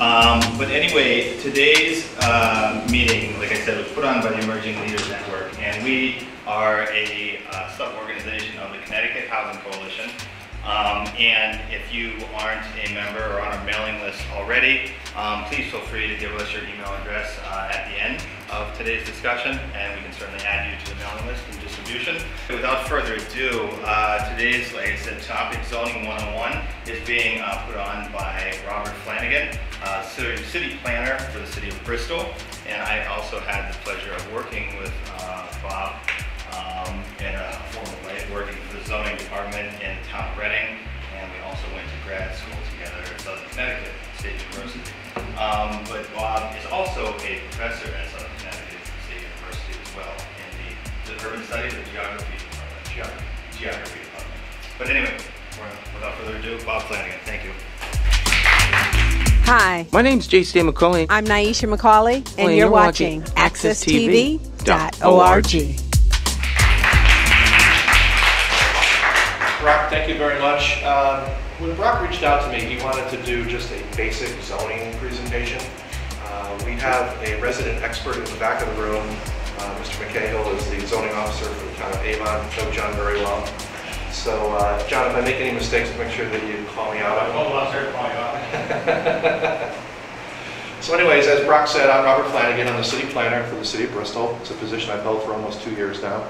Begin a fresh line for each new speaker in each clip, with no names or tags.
But anyway, today's meeting, like I said, was put on by the Emerging Leaders Network, and we are a sub-organization of the Connecticut Housing Coalition. And if you aren't a member or on our mailing list already, please feel free to give us your email address at the end of today's discussion, and we can certainly add you to the mailing list and distribution. Without further ado, today's, like I said, topic, Zoning 101, is being put on by Robert Flanagan, city planner for the city of Bristol. And I also had the pleasure of working with Bob in a formal way, working for the zoning department in the town of Reading, and we also went to grad school together at Southern Connecticut State University. But Bob is also a professor at Southern Connecticut State University as well in the urban studies or geography department. Geography department. But anyway, without further ado, Bob Flanagan, thank you.
Hi,
my name's J. Stan McCauley.
I'm Naisha McCauley, and you're watching AccessTV.org.
Brock, thank you very much. When Brock reached out to me, he wanted to do just a basic zoning presentation. We have a resident expert in the back of the room. Mr. McCahill is the zoning officer for the town of Avon. I know John very well. So, John, if I make any mistakes, make sure that you call me out.
I'll start calling you out.
So anyways, as Brock said, I'm Robert Flanagan. I'm the city planner for the city of Bristol. It's a position I've held for almost 2 years now.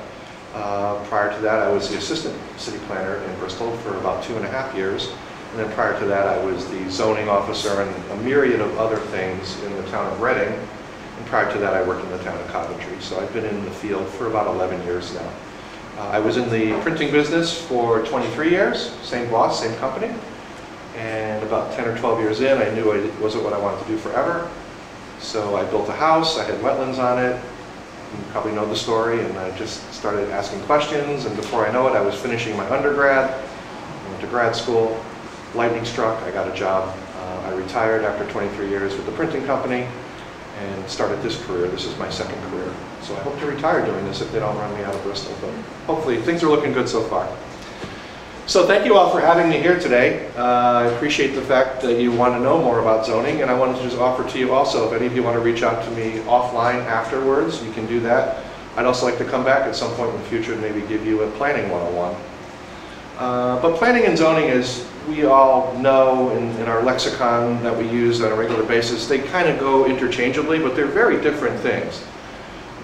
Prior to that, I was the assistant city planner in Bristol for about 2.5 years. And then prior to that, I was the zoning officer and a myriad of other things in the town of Reading. And prior to that, I worked in the town of Coventry. So I've been in the field for about 11 years now. I was in the printing business for 23 years, same boss, same company. And about 10 or 12 years in, I knew it wasn't what I wanted to do forever. So I built a house, I had wetlands on it. You probably know the story, and I just started asking questions, and before I know it, I was finishing my undergrad. I went to grad school, lightning struck, I got a job. I retired after 23 years with the printing company and started this career. This is my second career. So I hope to retire doing this if they don't run me out of Bristol, but hopefully things are looking good so far. So thank you all for having me here today. I appreciate the fact that you want to know more about zoning, and I wanted to just offer to you also, if any of you want to reach out to me offline afterwards, you can do that. I'd also like to come back at some point in the future and maybe give you a planning 101. But planning and zoning, as we all know in our lexicon that we use on a regular basis, they kind of go interchangeably, but they're very different things.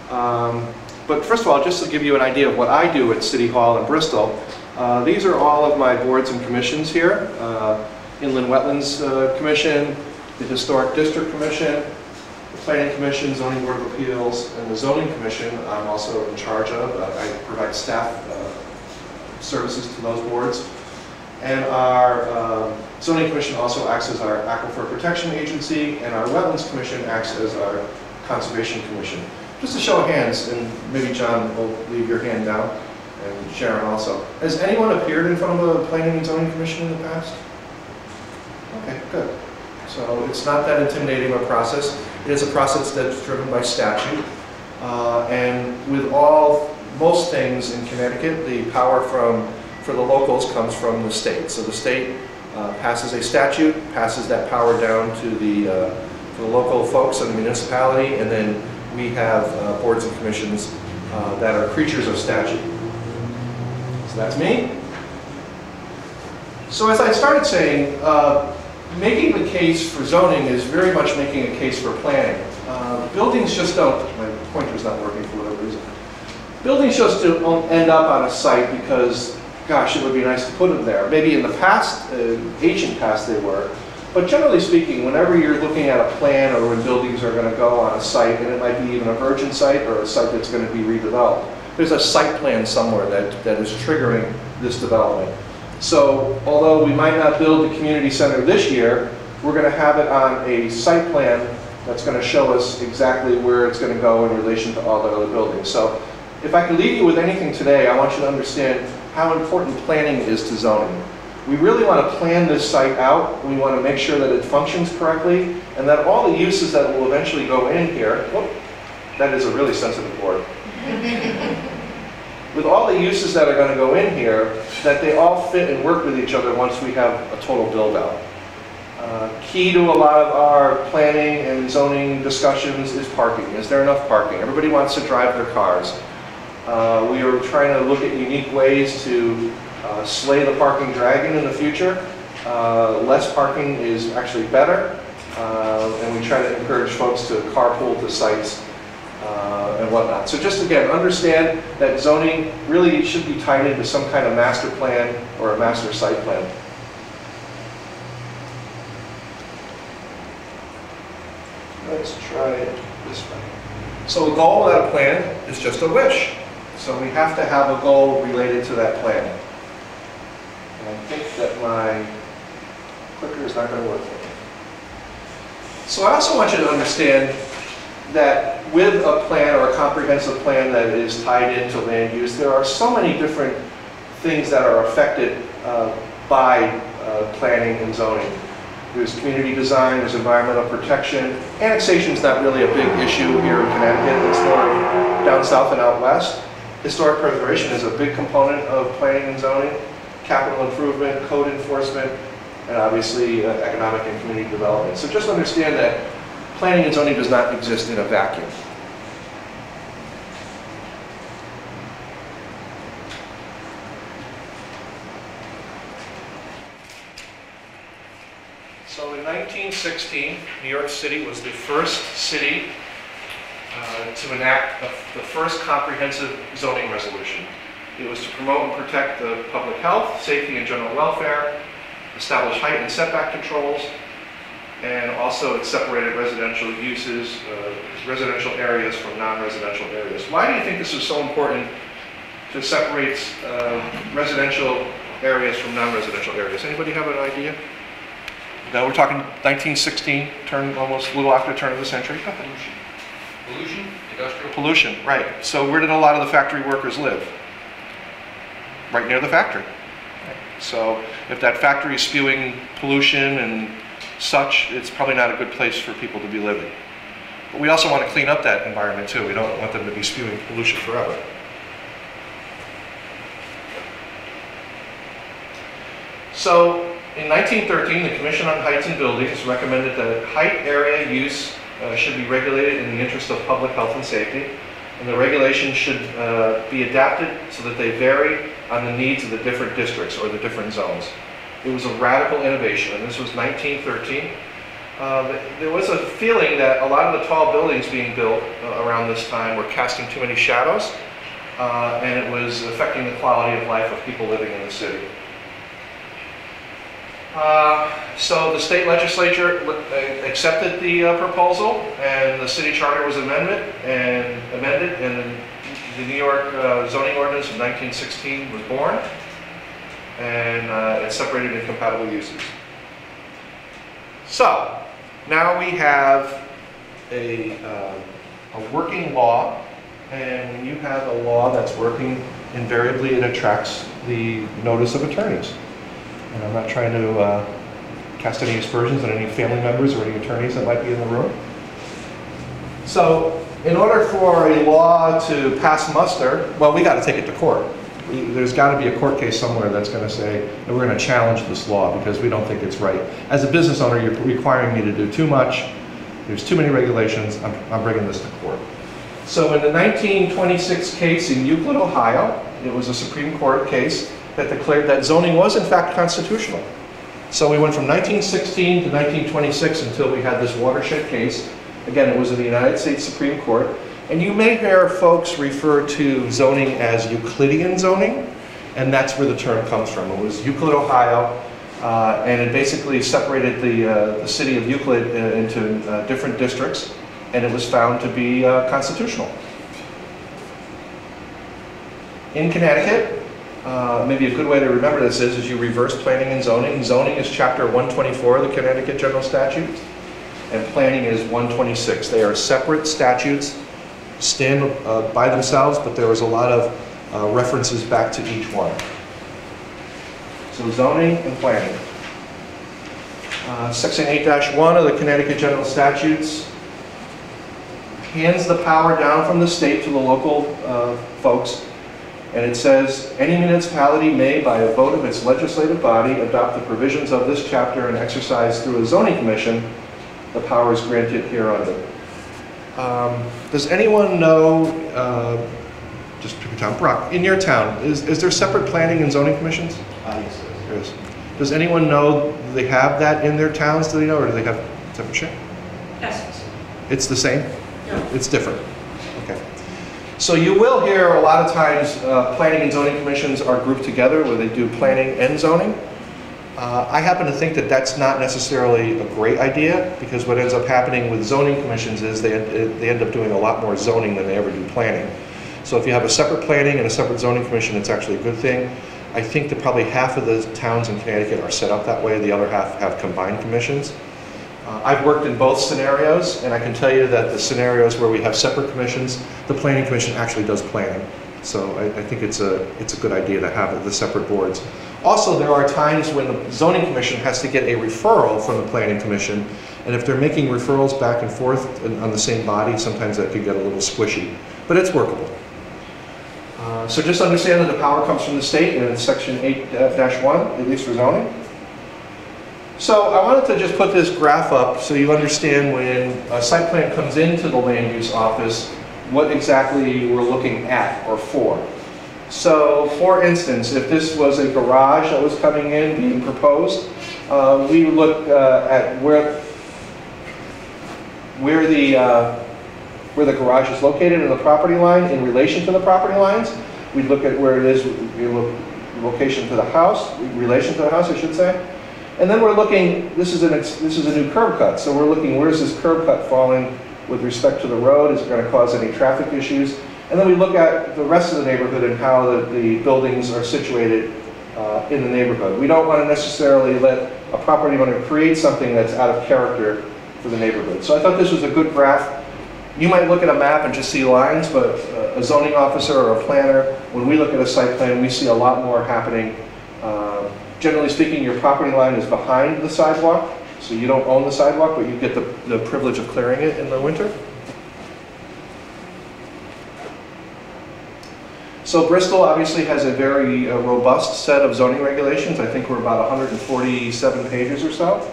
But first of all, just to give you an idea of what I do at City Hall in Bristol, these are all of my boards and commissions here. Inland Wetlands Commission, the Historic District Commission, the Planning Commission, Zoning Board of Appeals, and the Zoning Commission I'm also in charge of. I provide staff services to those boards. And our Zoning Commission also acts as our Aquifer Protection Agency, and our Wetlands Commission acts as our Conservation Commission. Just a show of hands, and maybe John will leave your hand down, and Sharon also. Has anyone appeared in front of a Planning and Zoning Commission in the past? Okay, good. So it's not that intimidating a process. It is a process that's driven by statute. And with most things in Connecticut, the power for the locals comes from the state. So the state passes a statute, passes that power down to the local folks in the municipality, and then we have boards and commissions that are creatures of statute. So that's me. So as I started saying, making the case for zoning is very much making a case for planning. Buildings just don't, my pointer's not working for whatever reason. Buildings just don't end up on a site because, gosh, it would be nice to put them there. Maybe in the past, ancient past they were. But generally speaking, whenever you're looking at a plan or when buildings are going to go on a site, and it might be even a virgin site or a site that's going to be redeveloped, there's a site plan somewhere that is triggering this development. So although we might not build the community center this year, we're going to have it on a site plan that's going to show us exactly where it's going to go in relation to all the other buildings. So if I can leave you with anything today, I want you to understand how important planning is to zoning. We really want to plan this site out. We want to make sure that it functions correctly and that all the uses that will eventually go in here, whoop, that is a really sensitive board. With all the uses that are going to go in here, that they all fit and work with each other once we have a total build out. Key to a lot of our planning and zoning discussions is parking. Is there enough parking? Everybody wants to drive their cars. We are trying to look at unique ways to slay the parking dragon in the future. Less parking is actually better, and we try to encourage folks to carpool to sites and whatnot. So just again, understand that zoning really should be tied into some kind of master plan or a master site plan. Let's try it this way. So a goal without a plan is just a wish. So we have to have a goal related to that plan. And I think that my clicker is not going to work for me. So I also want you to understand that with a plan or a comprehensive plan that is tied into land use, there are so many different things that are affected by planning and zoning. There's community design, there's environmental protection. Annexation is not really a big issue here in Connecticut. It's more down south and out west. Historic preservation is a big component of planning and zoning. Capital improvement, code enforcement, and obviously economic and community development. So just understand that planning and zoning does not exist in a vacuum. So in 1916, New York City was the first city to enact the first comprehensive zoning resolution. It was to promote and protect the public health, safety, and general welfare, establish height and setback controls, and also it separated residential uses, residential areas from non-residential areas. Why do you think this is so important to separate residential areas from non-residential areas? Anybody have an idea? Now we're talking 1916, almost a little after the turn of the century. Go ahead.
Pollution, industrial
pollution, right. So where did a lot of the factory workers live? Right near the factory. So if that factory is spewing pollution and such, it's probably not a good place for people to be living. But we also want to clean up that environment too. We don't want them to be spewing pollution forever. So in 1913, the Commission on Heights and Buildings recommended that height area use should be regulated in the interest of public health and safety, and the regulations should be adapted so that they vary on the needs of the different districts or the different zones. It was a radical innovation, and this was 1913. There was a feeling that a lot of the tall buildings being built around this time were casting too many shadows, and it was affecting the quality of life of people living in the city. So the state legislature accepted the proposal, and the city charter was amended, and the New York zoning ordinance of 1916 was born, and it separated incompatible uses. So now we have a working law, and when you have a law that's working, invariably it attracts the notice of attorneys. And I'm not trying to cast any aspersions on any family members or any attorneys that might be in the room. So in order for a law to pass muster, well, we got to take it to court. There's got to be a court case somewhere that's going to say that we're going to challenge this law because we don't think it's right. As a business owner, you're requiring me to do too much. There's too many regulations. I'm bringing this to court. So in the 1926 case in Euclid, Ohio, it was a Supreme Court case that declared that zoning was in fact constitutional. So we went from 1916 to 1926 until we had this watershed case. Again, it was in the United States Supreme Court. And you may hear folks refer to zoning as Euclidean zoning, and that's where the term comes from. It was Euclid, Ohio, and it basically separated the city of Euclid into different districts, and it was found to be constitutional. In Connecticut, maybe a good way to remember this is you reverse planning and zoning. Zoning is chapter 124 of the Connecticut General Statutes, and planning is 126. They are separate statutes, stand by themselves, but there was a lot of references back to each one. So zoning and planning. Section 8-1 of the Connecticut General Statutes hands the power down from the state to the local folks And it says, any municipality may, by a vote of its legislative body, adopt the provisions of this chapter and exercise through a zoning commission the powers granted hereunder. Does anyone know, just pick a town, Brock, in your town, is there separate planning and zoning commissions?
Yes,
There is. Does anyone know they have that in their towns, do they know, or do they have separate shit?
Yes.
It's the same?
No.
It's different? Okay. So you will hear a lot of times planning and zoning commissions are grouped together where they do planning and zoning. I happen to think that that's not necessarily a great idea, because what ends up happening with zoning commissions is they end up doing a lot more zoning than they ever do planning. So if you have a separate planning and a separate zoning commission, it's actually a good thing. I think that probably half of the towns in Connecticut are set up that way, the other half have combined commissions. I've worked in both scenarios, and I can tell you that the scenarios where we have separate commissions, the planning commission actually does planning. So I think it's a good idea to have the separate boards. Also, there are times when the zoning commission has to get a referral from the planning commission, and if they're making referrals back and forth on the same body, sometimes that could get a little squishy, but it's workable. So just understand that the power comes from the state, and it's section 8-1, at least for zoning. So I wanted to just put this graph up so you understand when a site plan comes into the land use office, what exactly we're looking at or for. So for instance, if this was a garage that was coming in, being proposed, we would look at where the garage is located in the property line in relation to the property lines. We'd look at where it is, location to the house, relation to the house, I should say. And then we're looking, this is a new curb cut, so we're looking, where's this curb cut falling with respect to the road? Is it going to cause any traffic issues? And then we look at the rest of the neighborhood and how the buildings are situated in the neighborhood. We don't want to necessarily let a property owner create something that's out of character for the neighborhood. So I thought this was a good graph. You might look at a map and just see lines, but a zoning officer or a planner, when we look at a site plan, we see a lot more happening. Generally speaking, your property line is behind the sidewalk, so you don't own the sidewalk, but you get the privilege of clearing it in the winter. So Bristol obviously has a very robust set of zoning regulations. I think we're about 147 pages or so.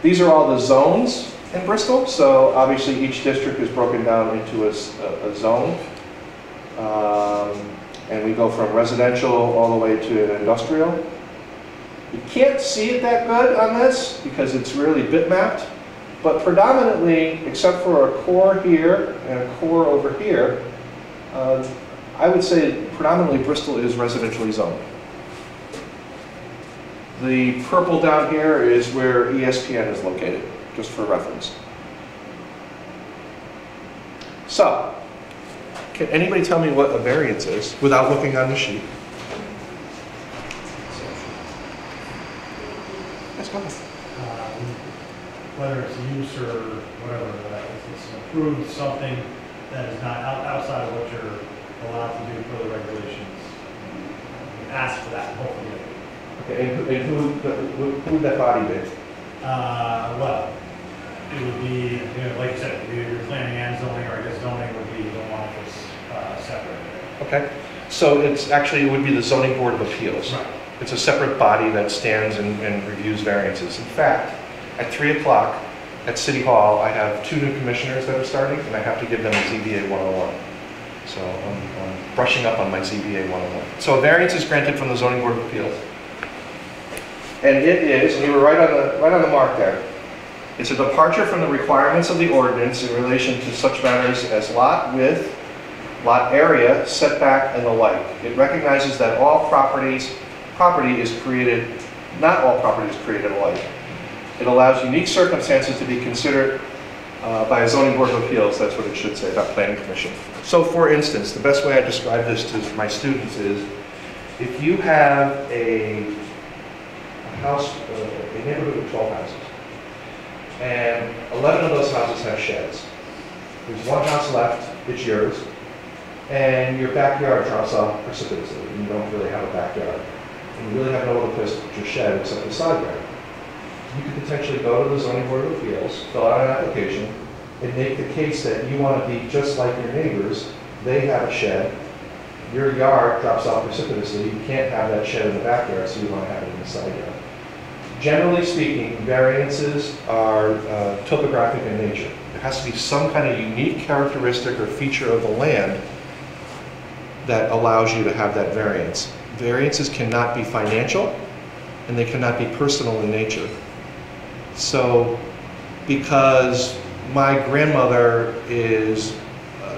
These are all the zones in Bristol, so obviously each district is broken down into a zone. And we go from residential all the way to industrial. You can't see it that good on this because it's really bitmapped, but predominantly, except for a core here and a core over here, I would say predominantly Bristol is residentially zoned. The purple down here is where ESPN is located, just for reference. So, can anybody tell me what a variance is without looking on the sheet? Let's go.
Whether it's use or whatever, it's an approved something that is not outside of what you're allowed to do per the regulations. You ask for that, hopefully.
Okay, and who would that body be?
Well, it would be, like you said, either planning and zoning, or I guess zoning would be the one that's separate.
Okay, so it would be the Zoning Board of Appeals.
Right.
It's a separate body that stands and reviews variances. In fact, at 3 o'clock at City Hall, I have 2 new commissioners that are starting, and I have to give them a ZBA 101. So I'm brushing up on my ZBA 101. So a variance is granted from the Zoning Board of Appeals. And it is, and you were right on the mark there, it's a departure from the requirements of the ordinance in relation to such matters as lot width, lot area, setback, and the like. It recognizes that all property is created, not all property is created alike. It allows unique circumstances to be considered by a zoning board of appeals. That's what it should say, not planning commission. So for instance, the best way I describe this to my students is, if you have a house, a neighborhood of 12 houses, and 11 of those houses have sheds. There's one house left, it's yours, and your backyard drops off precipitously, and you don't really have a backyard. And you really have no other place to put your shed except the side yard. You could potentially go to the zoning board of appeals, fill out an application, and make the case that you want to be just like your neighbors. They have a shed, your yard drops off precipitously, you can't have that shed in the backyard, so you want to have it in the side yard. Generally speaking, variances are topographic in nature. There has to be some kind of unique characteristic or feature of the land that allows you to have that variance. Variances cannot be financial, and they cannot be personal in nature. So, because my grandmother is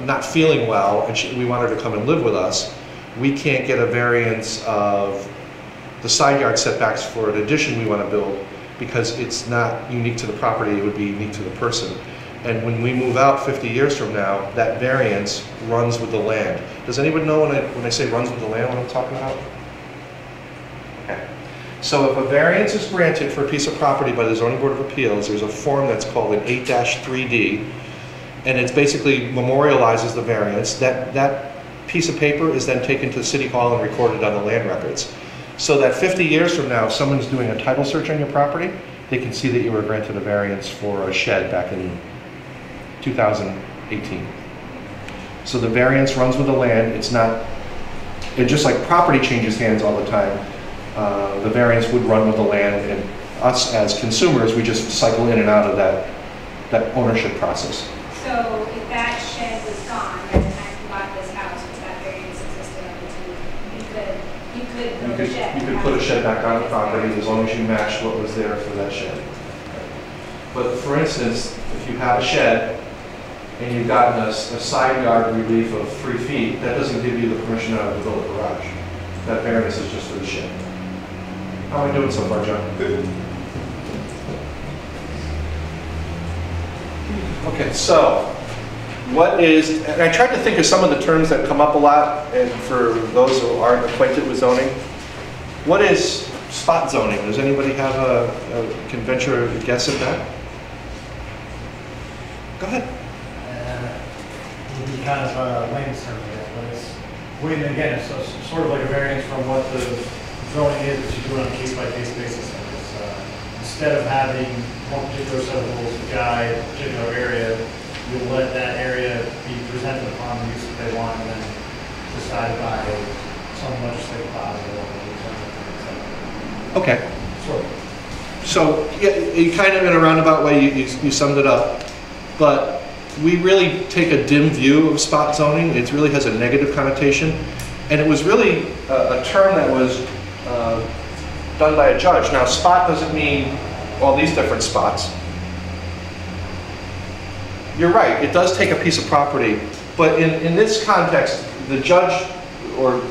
not feeling well, and we want her to come and live with us, we can't get a variance of the side yard setbacks for an addition we want to build, because it's not unique to the property, it would be unique to the person. And when we move out 50 years from now, that variance runs with the land. Does anyone know when I say runs with the land, what I'm talking about? Okay. So if a variance is granted for a piece of property by the Zoning Board of Appeals, there's a form that's called an 8-3D, and it basically memorializes the variance. That piece of paper is then taken to City Hall and recorded on the land records. So that 50 years from now, if someone's doing a title search on your property, they can see that you were granted a variance for a shed back in 2018. So the variance runs with the land. It's not, just like property changes hands all the time, the variance would run with the land, and us as consumers, we just cycle in and out of that ownership process.
So if that shed was gone by the time you bought this house, was that variance existed up until you could build a shed?
You could put a shed back on the property as long as you matched what was there for that shed. But for instance, if you have a shed and you've gotten a side yard relief of 3 feet, that doesn't give you the permission to build a garage. That variance is just for the shed. How are we doing so far, John? Good. Okay, so what is, and I tried to think of some of the terms that come up a lot, and for those who aren't acquainted with zoning, what is spot zoning? Does anybody have can venture a guess at that? Go ahead.
It would be kind of a layman's term, I guess, but again, it's sort of like a variance from what the zoning is, that you do it on a case-by-case basis. And it's, instead of having one particular set of rules to guide a particular area, you'll let that area be presented upon the use that they want, and then decided by some legislative body or
Okay.
sort of.
So yeah, you kind of in a roundabout way, you summed it up, but we really take a dim view of spot zoning. It really has a negative connotation, and it was really a term that was done by a judge. Now, spot doesn't mean all these different spots. You're right, it does take a piece of property, but in this context, the judge or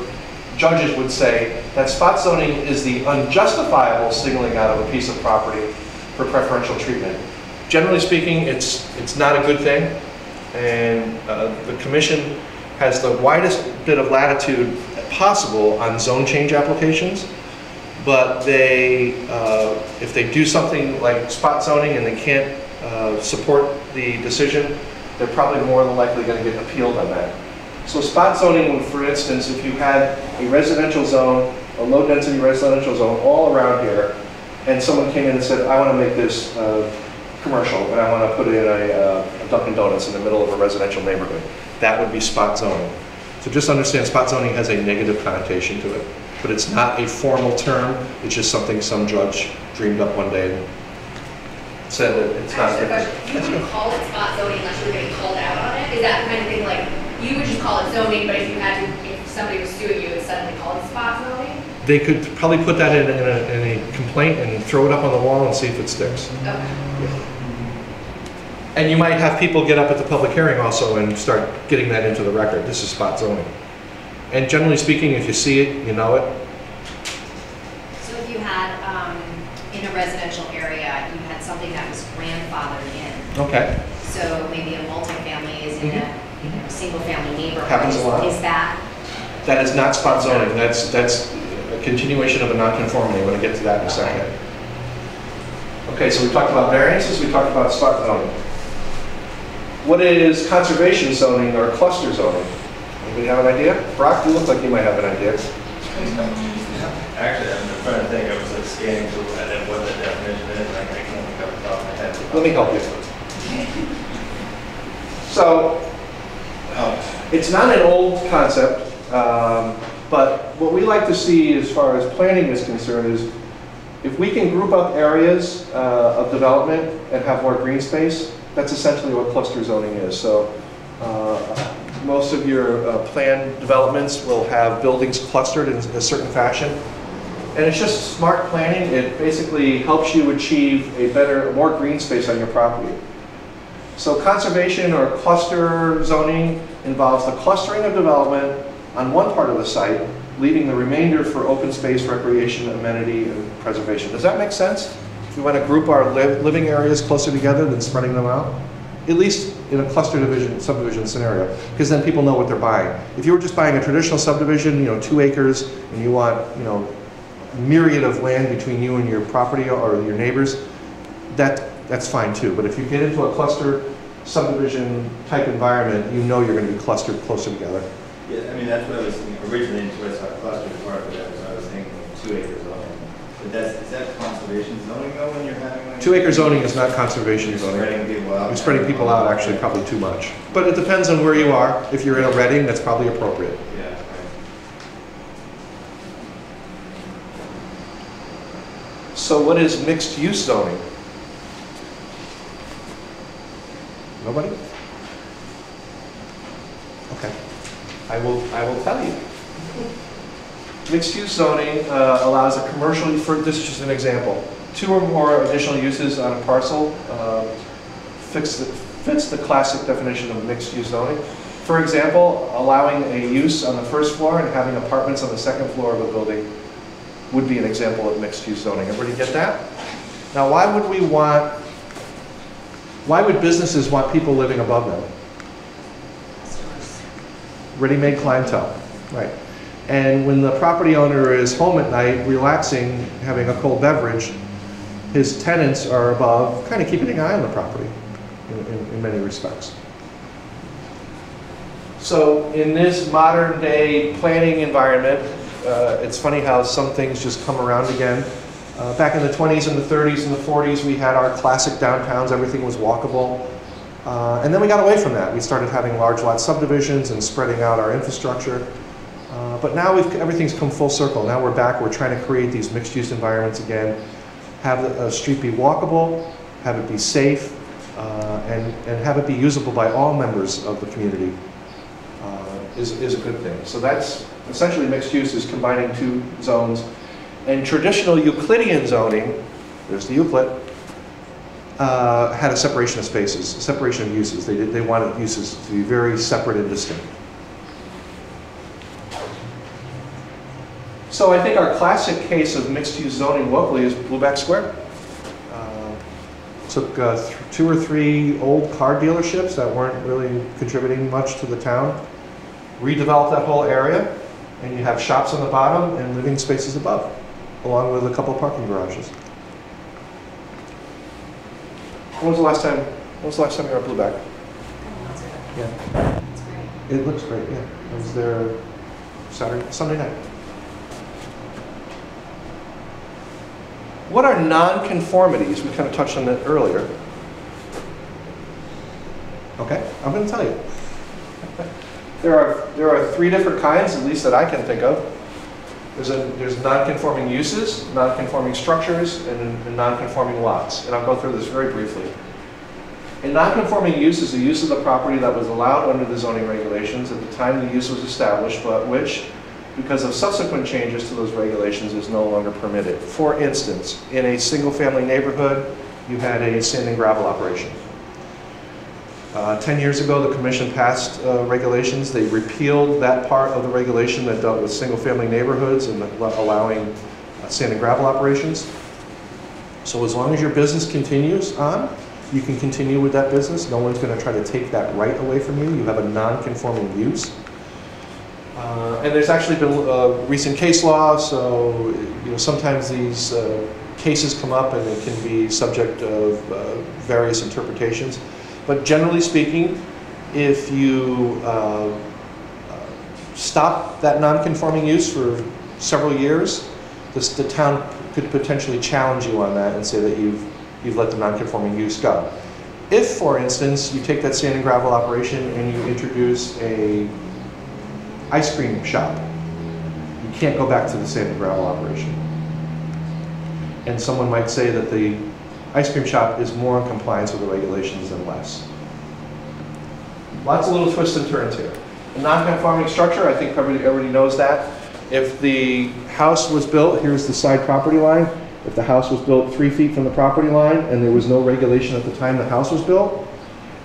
judges would say that spot zoning is the unjustifiable singling out of a piece of property for preferential treatment. Generally speaking, it's not a good thing, and the commission has the widest bit of latitude possible on zone change applications, but they, if they do something like spot zoning and they can't support the decision, they're probably more than likely going to get appealed on that. So spot zoning, for instance, if you had a residential zone, a low-density residential zone all around here, and someone came in and said, I want to make this commercial, and I want to put in a Dunkin' Donuts in the middle of a residential neighborhood, that would be spot zoning. So just understand, spot zoning has a negative connotation to it, but it's not a formal term. It's just something some judge dreamed up one day and said that it's not.
You wouldn't call it spot zoning unless you were getting called out on it? Is that the kind of thing like, you would just call it zoning, but if you had to, if somebody was suing you, it's suddenly called spot zoning?
They could probably put that in a complaint and throw it up on the wall and see if it sticks.
Okay.
And you might have people get up at the public hearing also and start getting that into the record. This is spot zoning. And generally speaking, if you see it, you know it.
So if you had, in a residential area, you had something that was grandfathered in.
Okay.
So maybe a multifamily is in a single-family neighborhood.
Happens a lot.
Is that?
That is not spot zoning. That's a continuation of a nonconformity. I'm going to get to that in a second. Okay, so we talked about variances, we talked about spot zoning. What is conservation zoning or cluster zoning? Anybody have an idea? Brock, you look like you might have an idea.
Actually, I'm trying to think, I was like scanning through what the definition is, and I can't think off the top of my head.
Let me help you. So, it's not an old concept. But what we like to see as far as planning is concerned is if we can group up areas of development and have more green space, that's essentially what cluster zoning is. So most of your planned developments will have buildings clustered in a certain fashion. And it's just smart planning. It basically helps you achieve more green space on your property. So conservation or cluster zoning involves the clustering of development on one part of the site, leaving the remainder for open space, recreation, amenity, and preservation. Does that make sense? We want to group our living areas closer together than spreading them out, at least in a cluster subdivision scenario, because then people know what they're buying. If you were just buying a traditional subdivision, 2 acres, and you want, a myriad of land between you and your property or your neighbors, that's fine too. But if you get into a cluster subdivision type environment, you know you're going to be clustered closer together.
Yeah, I mean, that's what I was thinking originally into a cluster part of that, so I was thinking 2 acre zoning. But is that conservation zoning though when you're having like
2 acre zoning is not conservation zoning.
spreading people out?
You're spreading people out actually probably too much. But it depends on where you are. If you're in a Reading, that's probably appropriate.
Yeah, right.
So what is mixed use zoning? Nobody? Okay. I will tell you. Mixed-use zoning allows a commercial, this is just an example, 2 or more additional uses on a parcel fits the classic definition of mixed-use zoning. For example, allowing a use on the first floor and having apartments on the second floor of a building would be an example of mixed-use zoning. Everybody get that? Now, why would businesses want people living above them? Ready-made clientele, right? And when the property owner is home at night, relaxing, having a cold beverage, his tenants are above, kind of keeping an eye on the property in many respects. So in this modern day planning environment, it's funny how some things just come around again. Back in the 20s and the 30s and the 40s, we had our classic downtowns, everything was walkable. And then we got away from that. We started having large lot subdivisions and spreading out our infrastructure. But now everything's come full circle. Now we're back, we're trying to create these mixed-use environments again, have a street be walkable, have it be safe, and have it be usable by all members of the community is a good thing. So that's essentially mixed use is combining 2 zones. And traditional Euclidean zoning, there's the Euclid, had a separation of spaces, a separation of uses. They wanted uses to be very separate and distinct. So I think our classic case of mixed-use zoning locally is Blueback Square. Took 2 or 3 old car dealerships that weren't really contributing much to the town, redeveloped that whole area, and you have shops on the bottom and living spaces above, along with a couple of parking garages. When was the last time you were at Blueback? Yeah. It looks great, yeah. I was there Sunday night. What are non-conformities? We kind of touched on that earlier. Okay, I'm going to tell you. There are 3 different kinds, at least that I can think of. There's non-conforming uses, non-conforming structures, and non-conforming lots. And I'll go through this very briefly. A non-conforming use is a use of the property that was allowed under the zoning regulations at the time the use was established, but which, because of subsequent changes to those regulations, is no longer permitted. For instance, in a single-family neighborhood, you had a sand and gravel operation. 10 years ago, the commission passed regulations. They repealed that part of the regulation that dealt with single-family neighborhoods and allowing sand and gravel operations. So as long as your business continues on, you can continue with that business. No one's going to try to take that right away from you. You have a non-conforming use. And there's actually been recent case law, so sometimes these cases come up and they can be subject of various interpretations. But generally speaking, if you stop that non-conforming use for several years, the town could potentially challenge you on that and say that you've let the non-conforming use go. If, for instance, you take that sand and gravel operation and you introduce a ice cream shop. You can't go back to the sand and gravel operation. And someone might say that the ice cream shop is more in compliance with the regulations than less. Lots of little twists and turns here. A non-conforming structure, I think everybody knows that. If the house was built, here's the side property line. If the house was built 3 feet from the property line and there was no regulation at the time the house was built,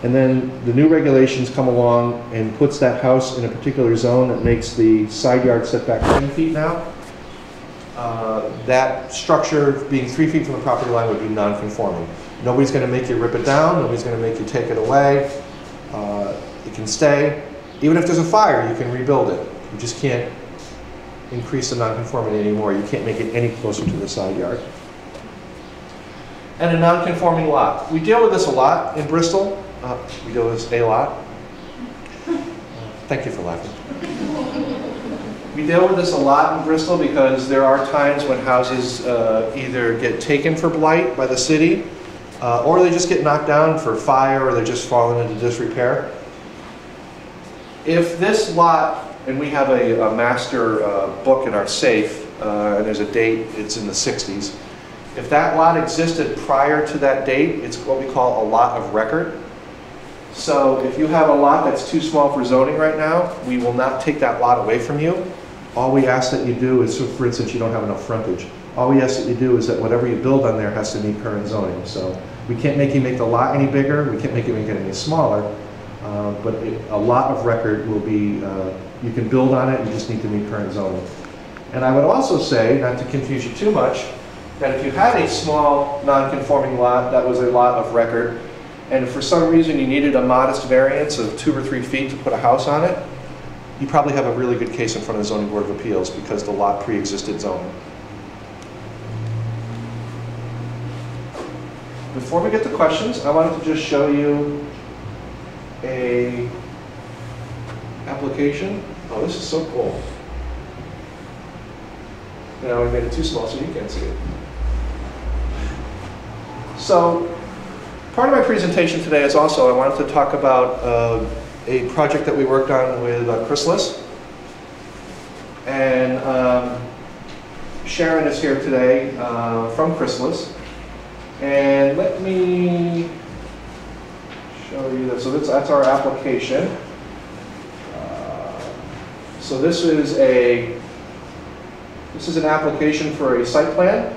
and then the new regulations come along and puts that house in a particular zone that makes the side yard setback 10 feet now, that structure being 3 feet from the property line would be non-conforming. Nobody's going to make you rip it down. Nobody's going to make you take it away. It can stay. Even if there's a fire, you can rebuild it. You just can't increase the non-conformity anymore. You can't make it any closer to the side yard. And a non-conforming lot. We deal with this a lot in Bristol. We deal with this a lot. Thank you for laughing. We deal with this a lot in Bristol because there are times when houses either get taken for blight by the city, or they just get knocked down for fire, or they're just falling into disrepair. If this lot, and we have a master book in our safe, and there's a date, it's in the 60s. If that lot existed prior to that date, it's what we call a lot of record. So if you have a lot that's too small for zoning right now, we will not take that lot away from you. All we ask that you do is, so for instance, you don't have enough frontage. All we ask that you do is that whatever you build on there has to meet current zoning. So we can't make you make the lot any bigger, we can't make you make it any smaller, but a lot of record will be, you can build on it, you just need to meet current zoning. And I would also say, not to confuse you too much, that if you had a small non-conforming lot that was a lot of record, and if for some reason you needed a modest variance of 2 or 3 feet to put a house on it, you probably have a really good case in front of the Zoning Board of Appeals because the lot pre-existed zoning. Before we get to questions, I wanted to just show you a application. Oh, this is so cool. Now I made it too small so you can't see it. So, part of my presentation today is also, I wanted to talk about a project that we worked on with Chrysalis. And Sharon is here today from Chrysalis. And let me show you this. So that's our application. So this is an application for a site plan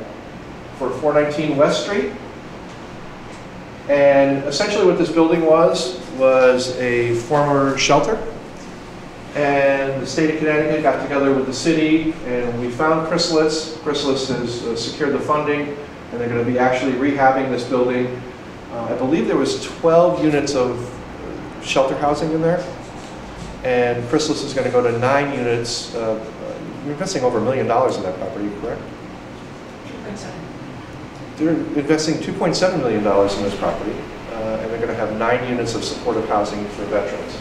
for 419 West Street. And essentially what this building was a former shelter. And the state of Connecticut got together with the city and we found Chrysalis. Chrysalis has secured the funding and they're going to be actually rehabbing this building. I believe there was 12 units of shelter housing in there. And Chrysalis is going to go to 9 units. You're investing over $1 million in that property, correct? They're investing $2.7 million in this property, and they're going to have 9 units of supportive housing for veterans.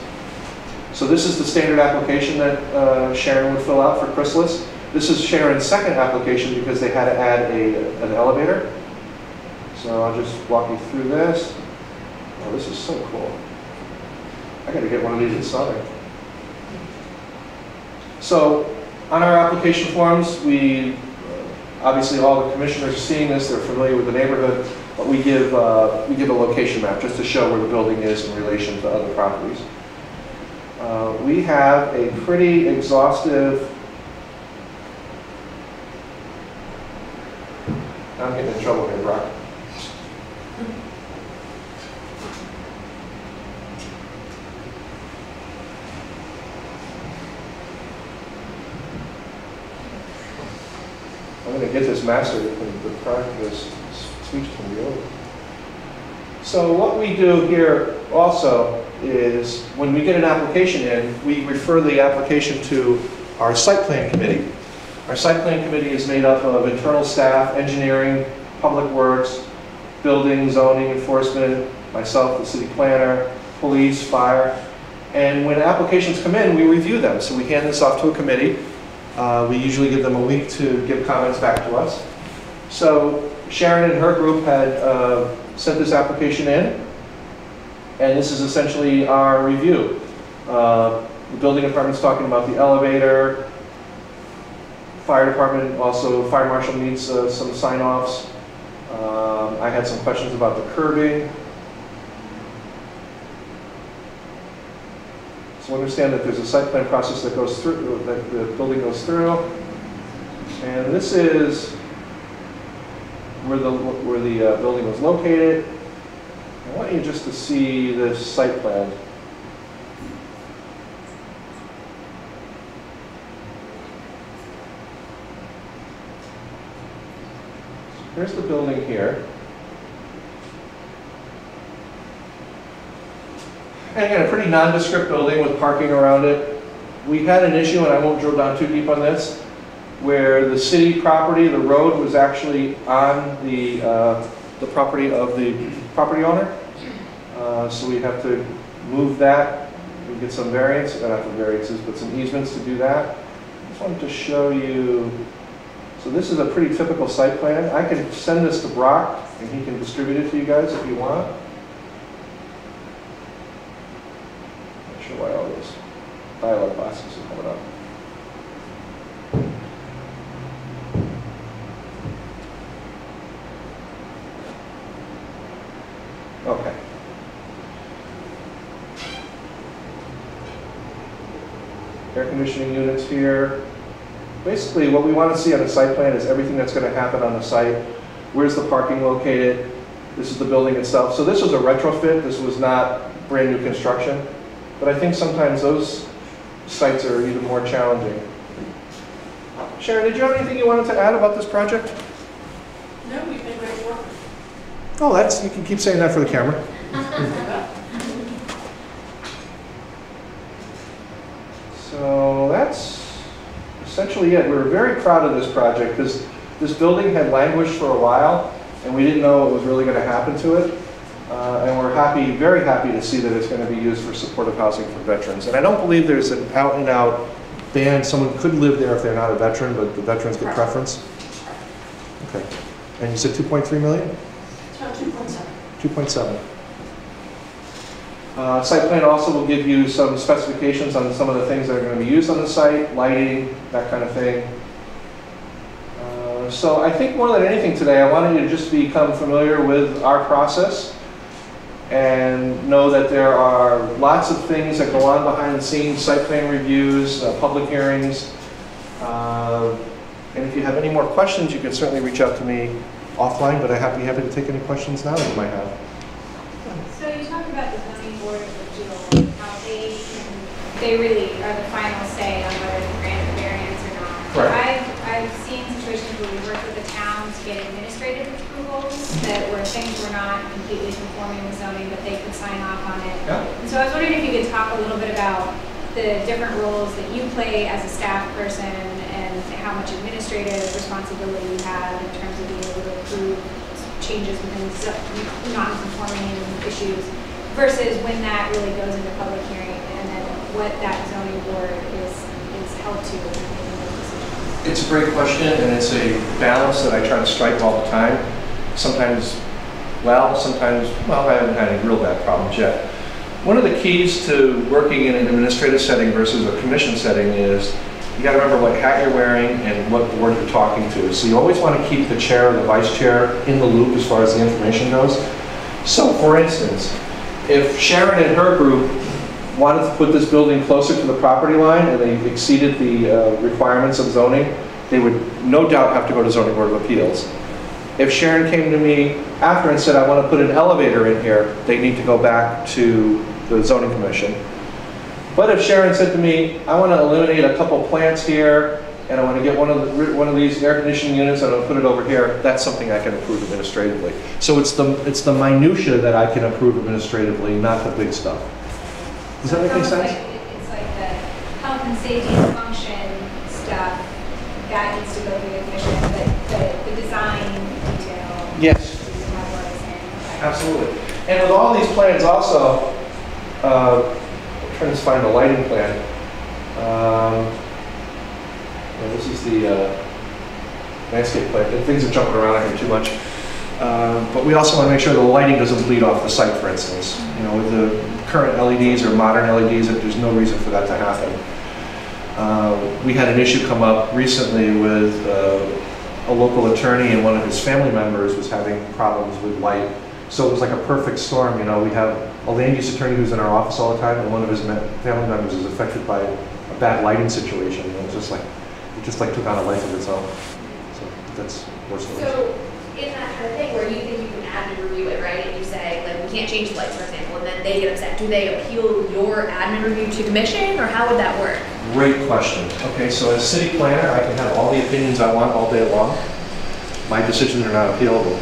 So this is the standard application that Sharon would fill out for Chrysalis. This is Sharon's second application because they had to add an elevator. So I'll just walk you through this. Oh, this is so cool. I got to get one of these in Southern. So on our application forms, we obviously all the commissioners are seeing this, they're familiar with the neighborhood, but we give a location map just to show where the building is in relation to other properties. We have a pretty exhaustive, I'm getting in trouble here, Brock. I'm going to get this mastered and the product, this speech can be over. So what we do here also is when we get an application in, we refer the application to our site plan committee. Our site plan committee is made up of internal staff, engineering, public works, building, zoning, enforcement, myself, the city planner, police, fire. And when applications come in, we review them. So we hand this off to a committee. We usually give them a week to give comments back to us. So Sharon and her group had sent this application in, and this is essentially our review. The building department's talking about the elevator. Fire department, also fire marshal needs some sign-offs. I had some questions about the curbing. So understand that there's a site plan process that goes through, that the building goes through. And this is where the building was located. I want you just to see this site plan. Here's the building here. And again, a pretty nondescript building with parking around it. We had an issue, and I won't drill down too deep on this, where the city property, the road was actually on the property of the property owner. So we have to move that. We get some variance, not some variances, but some easements to do that. I just wanted to show you. So this is a pretty typical site plan. I can send this to Brock, and he can distribute it to you guys if you want. Not sure why all those dialog boxes are coming up. Okay. Air conditioning units here. Basically, what we want to see on the site plan is everything that's going to happen on the site. Where's the parking located? This is the building itself. So this was a retrofit. This was not brand new construction. But I think sometimes those sites are even more challenging. Sharon, did you have anything you wanted to add about this project?
No, we've been great work.
Oh, that's, you can keep saying that for the camera. So that's essentially it. We were very proud of this project because this building had languished for a while and we didn't know what was really going to happen to it. And we're happy, very happy to see that it's going to be used for supportive housing for veterans. And I don't believe there's an out-and-out ban. Someone could live there if they're not a veteran, but the veterans get preference. Okay. And you said 2.3 million?
2.7.
2.7. Site plan also will give you some specifications on some of the things that are going to be used on the site, lighting, that kind of thing. So I think more than anything today, I wanted you to just become familiar with our process and know that there are lots of things that go on behind the scenes, site plan reviews, public hearings. And if you have any more questions, you can certainly reach out to me offline, but I'd be happy to take any questions now that you might have.
So you talked about the zoning board of appeals, how they really are the final say on whether to grant a variance or not.
Right.
I've seen situations where we work with the town to get administrative approvals that where things were not completely conforming with zoning, but they could sign off on it.
Yeah.
And so I was wondering if you could talk a little bit about the different roles that you play as a staff person and how much administrative responsibility you have in terms of being able to approve changes within non-conforming issues versus when that really goes into public hearing and then what that zoning board is held to in making those decisions.
It's a great question, and it's a balance that I try to strike all the time. Sometimes, sometimes, I haven't had any real bad problems yet. One of the keys to working in an administrative setting versus a commission setting is you got to remember what hat you're wearing and what board you're talking to. So you always want to keep the chair or the vice chair in the loop as far as the information goes. So for instance, if Sharon and her group wanted to put this building closer to the property line and they exceeded the requirements of zoning, they would no doubt have to go to Zoning Board of Appeals. If Sharon came to me after and said, I want to put an elevator in here, they need to go back to the Zoning Commission. But if Sharon said to me, I want to eliminate a couple plants here, and I want to get one of these air conditioning units and I'll put it over here, that's something I can approve administratively. So it's the minutia that I can approve administratively, not the big stuff. Does that make any sense?
It's like the health and safety function stuff that needs to go through the commission, but the design detail.
Yes.
Is not what I'm saying. Okay.
Absolutely. And with all these plans also, I'm trying to find the lighting plan. This is the landscape plan. Things are jumping around here too much. But we also want to make sure the lighting doesn't bleed off the site, for instance. You know, with the current LEDs or modern LEDs, there's no reason for that to happen. We had an issue come up recently with a local attorney, and one of his family members was having problems with light. So it was like a perfect storm. You know, we have a land use attorney who's in our office all the time, and one of his family members is affected by a bad lighting situation. And it was just like, it just like took on a life of its own. So that's more stories.
So, in that kind of thing where you think you can admin review it, right, and you say, like, we can't change the lights, for example, and then they get upset, do they appeal your admin review to commission, or how would that work?
Great question. Okay, so as city planner, I can have all the opinions I want all day long. My decisions are not appealable.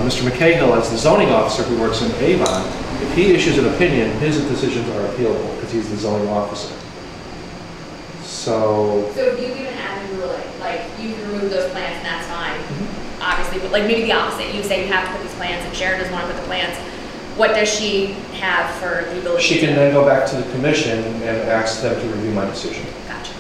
Mr. McCahill, as the zoning officer who works in Avon, if he issues an opinion, his decisions are appealable because he's the zoning officer. So
if you give an admin ruling, like, you can remove those plans and that's fine, obviously, but like maybe the opposite, you say you have to put these plans and Sharon doesn't want to put the plans, what does she have for the ability
she can then go back to the commission and ask them to review my decision.
Gotcha.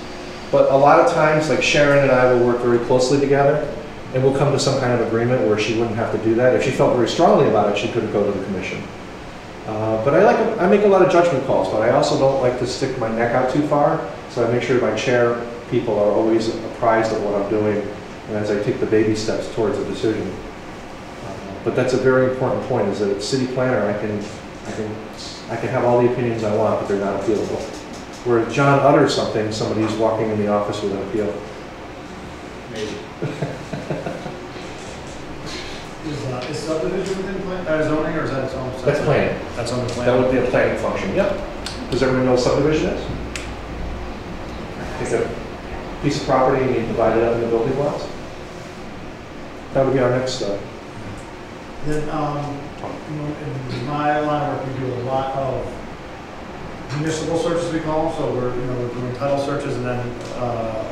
But a lot of times, like Sharon and I will work very closely together, and we'll come to some kind of agreement where she wouldn't have to do that. If she felt very strongly about it, she couldn't go to the commission. But I make a lot of judgment calls, but I also don't like to stick my neck out too far, so I make sure my chair people are always apprised of what I'm doing as I take the baby steps towards a decision. But that's a very important point, is that as city planner, I can have all the opinions I want, but they're not appealable. Where if John utters something, somebody's walking in the office with an appeal.
Maybe. Is subdivision within zoning, or is that its own?
That's planning.
That's on the plan?
That would be a planning function, yep. Does everyone know what subdivision is? It's a piece of property and you divide it up into building lots. That would be our next step.
Then, in my line of work, we do a lot of municipal searches, we call them. So we're doing title searches, and then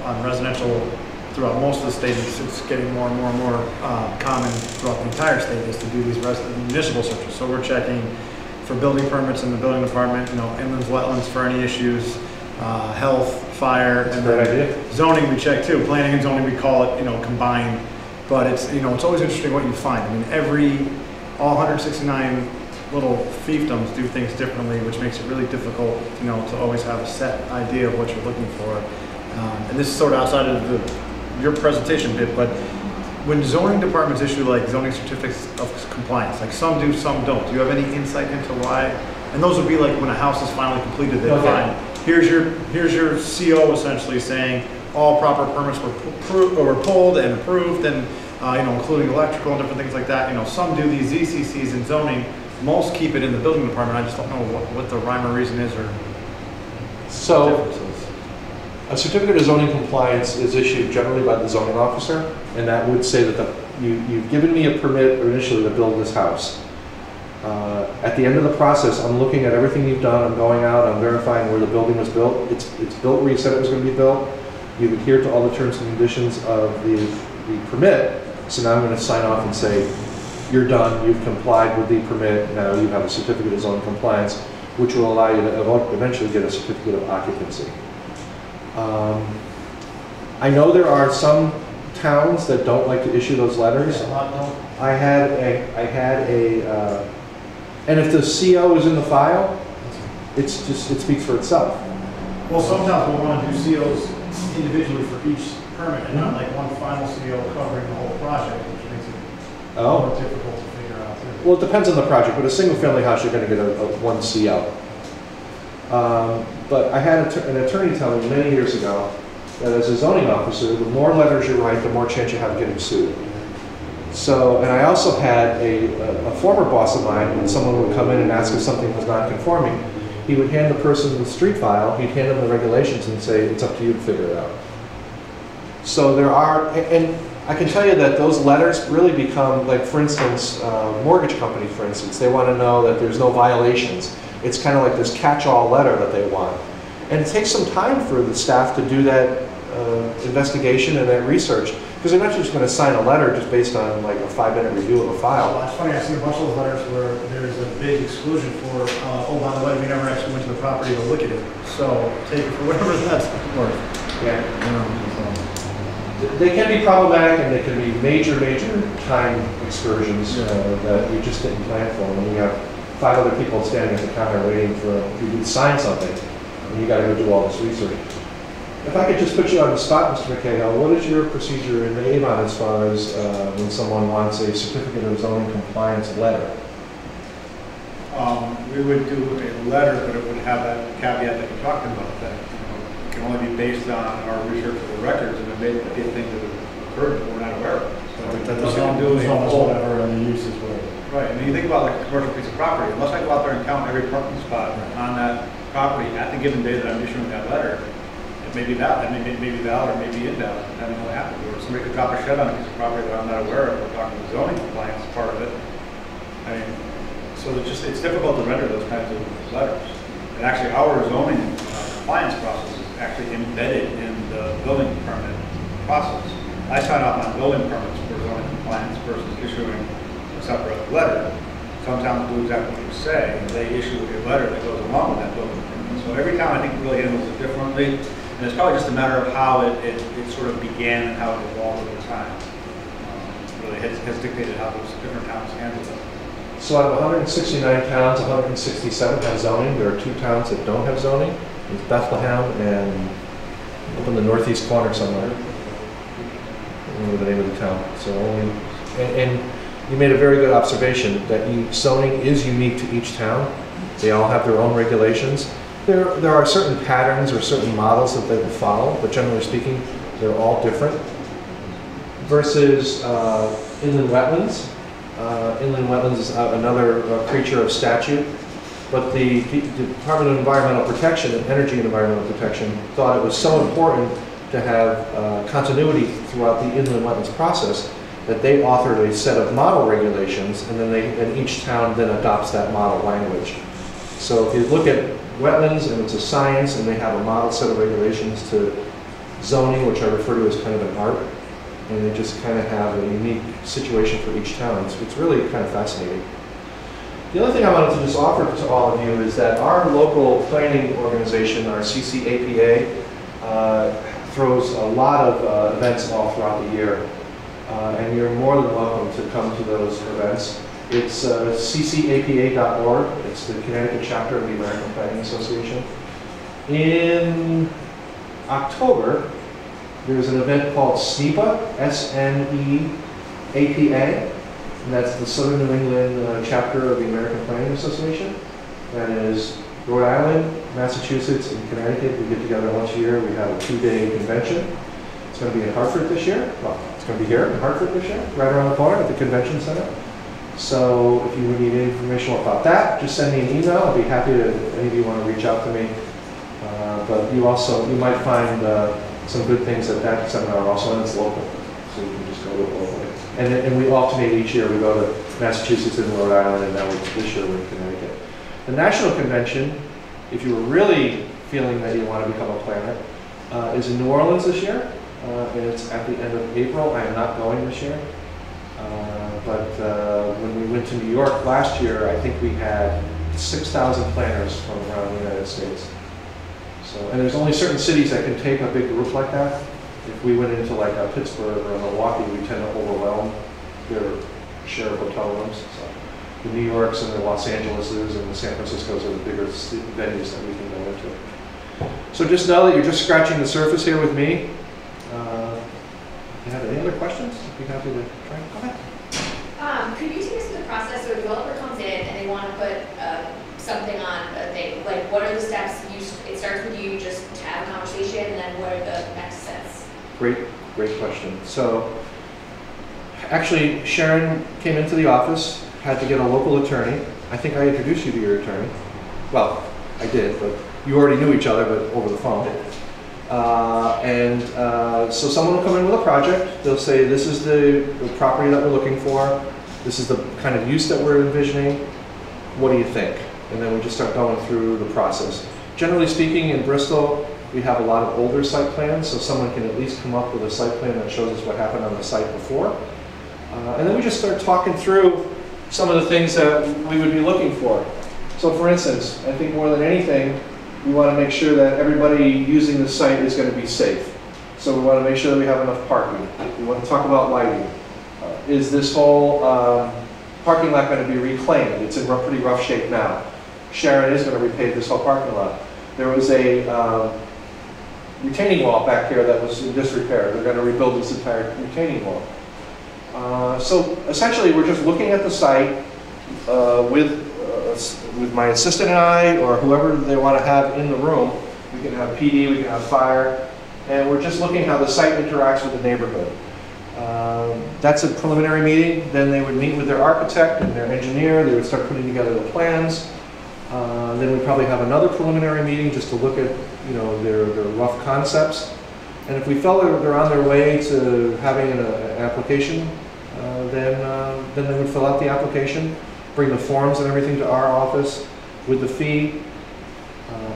on residential throughout most of the state, it's getting more and more and more common throughout the entire state is to do these municipal searches. So we're checking for building permits in the building department, inlands, wetlands for any issues, health, fire, and
great idea.
Zoning we check too. Planning and zoning we call it, combined. But it's it's always interesting what you find. I mean, all 169 little fiefdoms do things differently, which makes it really difficult, to always have a set idea of what you're looking for. And this is sort of outside of your presentation bit, but when zoning departments issue like zoning certificates of compliance, like some do, some don't. Do you have any insight into why? And those would be like when a house is finally completed, they find here's your CO essentially saying all proper permits were pulled and approved, and including electrical and different things like that. Some do these ZCCs in zoning. Most keep it in the building department. I just don't know what the rhyme or reason is or differences.
A certificate of zoning compliance is issued generally by the zoning officer, and that would say that you've given me a permit initially to build this house. At the end of the process, I'm looking at everything you've done. I'm going out, I'm verifying where the building was built. It's built where you said it was going to be built. You've adhered to all the terms and conditions of the permit, so now I'm going to sign off and say, you're done, you've complied with the permit, now you have a certificate of zoning compliance, which will allow you to eventually get a certificate of occupancy. I know there are some towns that don't like to issue those letters. I had and if the CO is in the file, it speaks for itself.
Well, sometimes we'll want to do COs individually for each permit, and not like one final CO covering the whole project, which makes it more difficult to figure out too.
Well, it depends on the project, but a single family house, you're going to get one CO. But I had an attorney tell me many years ago that as a zoning officer, the more letters you write, the more chance you have of getting sued. So, and I also had a former boss of mine, when someone would come in and ask if something was non-conforming, he would hand the person the street file, he'd hand them the regulations and say, it's up to you to figure it out. So there are, and I can tell you that those letters really become, like for instance, mortgage company, for instance, they want to know that there's no violations. It's kind of like this catch-all letter that they want. And it takes some time for the staff to do that investigation and that research, because they're not just going to sign a letter just based on like a 5-minute review of a file.
Well, it's funny, I've seen a bunch of those letters where there's a big exclusion for, oh, by the way, we never actually went to the property to look at it. So take it for whatever that's worth.
Yeah. They can be problematic, and they can be major time excursions that you just didn't plan for. When you have 5 other people standing at the counter waiting for you to sign something, and you got to go do all this research. If I could just put you on the spot, Mr. McCahill, what is your procedure in the Avon as far as when someone wants a certificate of zoning compliance letter?
We would do a letter, but it would have that caveat that you're talking about, that it can only be based on our research of the records, and it may be things that have occurred that we're not aware of. So that doesn't do It's a almost whole. whatever, and the use is whatever.
Right.
I mean, you think about like a commercial piece of property, unless I go out there and count every parking spot on that property at the given day that I'm issuing that letter, it may be valid, it may be valid or may be invalid, depending on what happens. Or somebody could drop a shed on a piece of property that I'm not aware of, we're talking zoning compliance part of it. I mean, so it's difficult to render those kinds of letters. And actually, our zoning compliance process is actually embedded in the building permit process. I sign off on building permits for zoning compliance versus issuing a separate letter. Some towns do exactly what you say, and they issue a letter that goes along with that building permit. So every town, I think, really handles it differently, and it's probably just a matter of how it sort of began and how it evolved over time. Really has dictated how those different towns handle it.
So out of 169 towns, 167 have zoning. There are 2 towns that don't have zoning. It's Bethlehem and up in the northeast corner somewhere. I don't remember the name of the town. So only, and you made a very good observation that zoning is unique to each town. They all have their own regulations. There are certain patterns or certain models that they will follow, but generally speaking, they're all different. Versus inland wetlands. Inland wetlands is another creature of statute, but the Department of Environmental Protection and Energy and Environmental Protection thought it was so important to have continuity throughout the inland wetlands process that they authored a set of model regulations, and then each town then adopts that model language. So if you look at wetlands, and it's a science, and they have a model set of regulations to zoning, which I refer to as kind of an art, and they just kind of have a unique situation for each town. It's really kind of fascinating. The other thing I wanted to just offer to all of you is that our local planning organization, our CCAPA, throws a lot of events all throughout the year. And you're more than welcome to come to those events. It's ccapa.org. It's the Connecticut chapter of the American Planning Association. In October, there's an event called SNEPA, S-N-E-A-P-A, and that's the Southern New England chapter of the American Planning Association. That is Rhode Island, Massachusetts, and Connecticut. We get together once a year. We have a 2-day convention. It's going to be in Hartford this year. Well, it's going to be here in Hartford this year, right around the corner at the convention center. So if you need any information about that, just send me an email. I'd be happy to, if any of you want to reach out to me. But you might find some good things at that seminar also, and it's local. So you can just go to it locally. And we alternate each year. We go to Massachusetts and Rhode Island, and now this year we're in Connecticut. The national convention, if you were really feeling that you want to become a planner, is in New Orleans this year. And it's at the end of April. I am not going this year. But when we went to New York last year, I think we had 6,000 planners from around the United States. So, and there's only certain cities that can take a big group like that. If we went into like Pittsburgh or Milwaukee, we tend to overwhelm their share of hotel rooms. So the New Yorks and the Los Angeleses and the San Franciscos are the bigger venues that we can go into. So just know that you're just scratching the surface here with me. If you have any other questions, I'd be happy to try. Go ahead.
Could you take us through the process? So a developer comes in and they want to put something on a thing. Like, what are the steps? It starts with you just to have a conversation, and then what are the next steps?
Great question. So, actually, Sharon came into the office, had to get a local attorney. I think I introduced you to your attorney. Well, I did, but you already knew each other, but over the phone. So someone will come in with a project. They'll say, this is the property that we're looking for. This is the kind of use that we're envisioning. What do you think? And then we just start going through the process. Generally speaking, in Bristol, we have a lot of older site plans, so someone can at least come up with a site plan that shows us what happened on the site before. And then we just start talking through some of the things that we would be looking for. So for instance, I think more than anything, we want to make sure that everybody using the site is going to be safe. So we want to make sure that we have enough parking. We want to talk about lighting. Is this whole parking lot going to be reclaimed? It's in pretty rough shape now. Sharon is going to repave this whole parking lot. There was a retaining wall back here that was in disrepair. They're going to rebuild this entire retaining wall. So essentially, we're just looking at the site with my assistant and I, or whoever they want to have in the room. We can have PD, we can have fire, and we're just looking how the site interacts with the neighborhood. That's a preliminary meeting. Then they would meet with their architect and their engineer. They would start putting together the plans. Then we'd probably have another preliminary meeting just to look at, you know, their rough concepts. And if we felt that they're on their way to having an application, then they would fill out the application, bring the forms and everything to our office with the fee.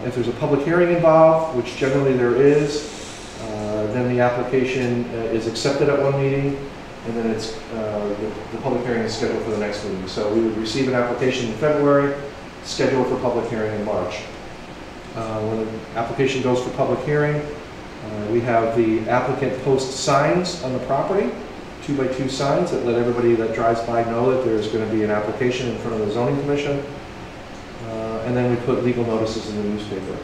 If there's a public hearing involved, which generally there is, then the application is accepted at one meeting, and then it's the public hearing is scheduled for the next meeting. So we would receive an application in February, schedule for public hearing in March. When the application goes for public hearing, we have the applicant post signs on the property, 2x2 signs that let everybody that drives by know that there's going to be an application in front of the zoning commission. And then we put legal notices in the newspaper.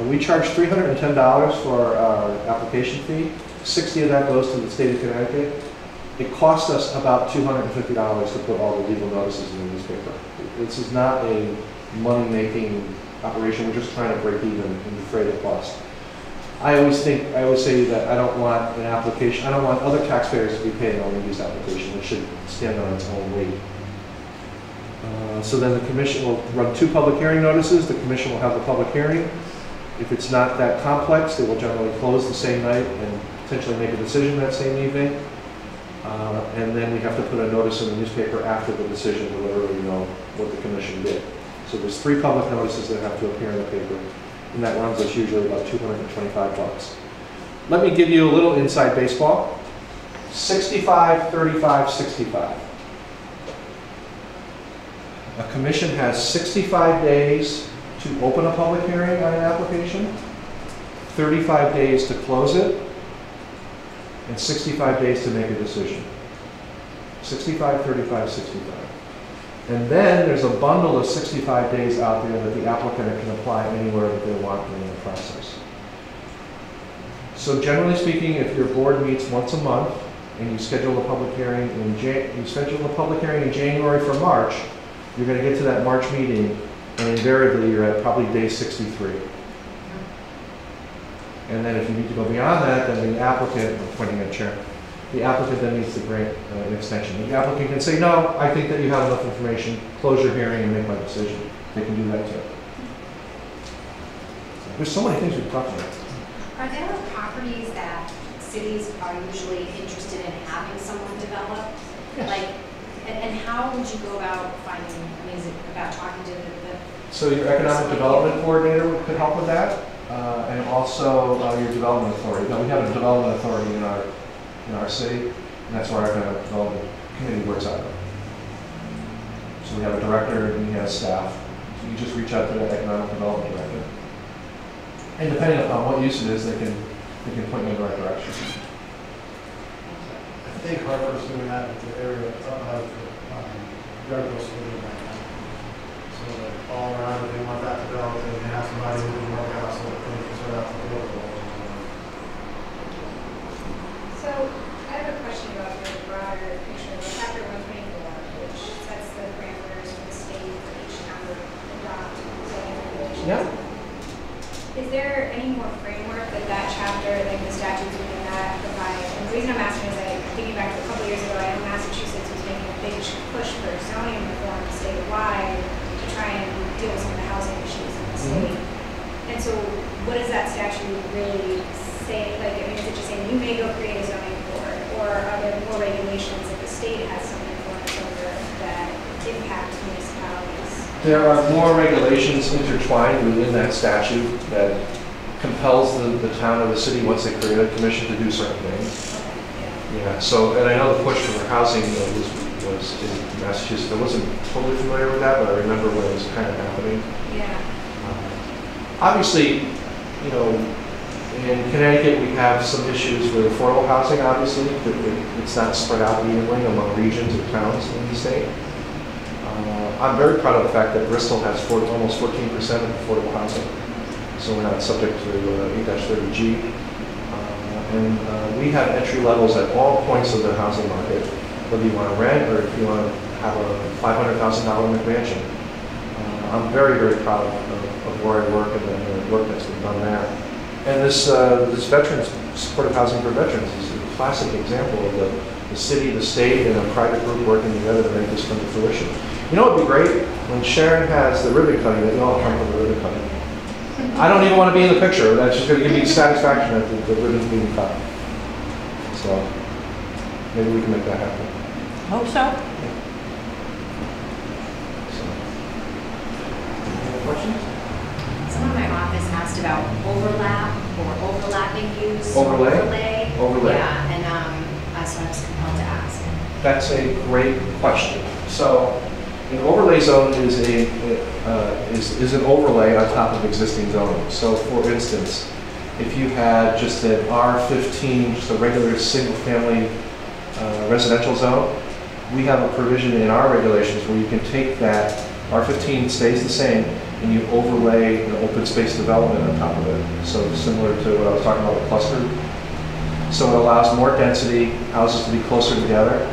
We charge $310 for our application fee. 60 of that goes to the state of Connecticut. It costs us about $250 to put all the legal notices in the newspaper. This is not a money-making operation. We're just trying to break even and defray the cost. I always say that I don't want an application, I don't want other taxpayers to be paying on these applications. It should stand on its own weight. So then the commission will run 2 public hearing notices. The commission will have the public hearing. If it's not that complex, they will generally close the same night and potentially make a decision that same evening. And then we have to put a notice in the newspaper after the decision to let everybody know what the commission did. So there's 3 public notices that have to appear in the paper, and that runs us usually about $225. Let me give you a little inside baseball. 65, 35, 65. A commission has 65 days to open a public hearing on an application, 35 days to close it, and 65 days to make a decision. 65, 35, 65. And then there's a bundle of 65 days out there that the applicant can apply anywhere that they want during the process. So generally speaking, if your board meets once a month and you schedule a public hearing in January for March, you're going to get to that March meeting, and invariably you're at probably day 63. And then if you need to go beyond that, then the applicant, I'm pointing at chair, the applicant then needs to grant an extension. The applicant can say, no, I think that you have enough information, close your hearing and make my decision. They can do that too. There's so many things we can talk about.
Are there properties that cities are usually interested in having someone develop?
Yes.
Like, and how would you go about finding, I mean, is it about talking to the
So your economic development coordinator could help with that, and also your development authority. Now, we have a development authority in our city, and that's where our economic development committee works out of. So we have a director and he has staff. So you just reach out to the economic development director. And depending upon what use it is, they can point you in the right direction.
I think Harper's doing that with the area of Douglas living right now. So that all around, if they want that developed, they have somebody who can work out so that they can sort out the local.
So I have a question about the broader picture of Chapter 124, which sets the parameters for the state for each town to adopt zoning regulations.
Yeah.
Is there any more framework that chapter, like the statutes within that, provide? And the reason I'm asking is I'm thinking back to a couple years ago, I know Massachusetts was making a big push for zoning reform statewide to try and deal with some of the housing issues in the state. And so what does that statute really say? Like, I mean, is it just saying you may go create a zoning board, or are there more regulations that the state has some influence over that impact municipalities?
There are more regulations intertwined within that statute that compels the town or the city, once they create a commission, to do certain things. Yeah. So, and I know the push for housing was in Massachusetts. I wasn't totally familiar with that, but I remember when it was kind of happening.
Yeah.
Obviously, you know, In Connecticut, we have some issues with affordable housing, obviously. It's not spread out evenly among regions or towns in the state. I'm very proud of the fact that Bristol has almost 14% of affordable housing, so we're not subject to 8-30G. And we have entry levels at all points of the housing market, whether you want to rent or if you want to have a $500,000 McMansion. I'm very, very proud of where I work and the work that's been done there. And this veterans, supportive housing for veterans is a classic example of the city, the state, and a private group working together to make this come to fruition. You know what would be great? When Sharon has the ribbon cutting, they all come for the ribbon cutting. I don't even want to be in the picture. That's just going to give me satisfaction that the ribbon's being cut. So maybe we can make that happen.
Hope so.
Any questions?
Someone in my office asked about overlap or overlapping use.
Overlay? Overlay.
Yeah, and so I was compelled to ask.
That's a great question. So an overlay zone is an overlay on top of existing zoning. So for instance, if you had just an R15, just a regular single-family residential zone, we have a provision in our regulations where you can take that, R15 stays the same, and you overlay an open space development on top of it. So similar to what I was talking about with cluster. So it allows more density, houses to be closer together,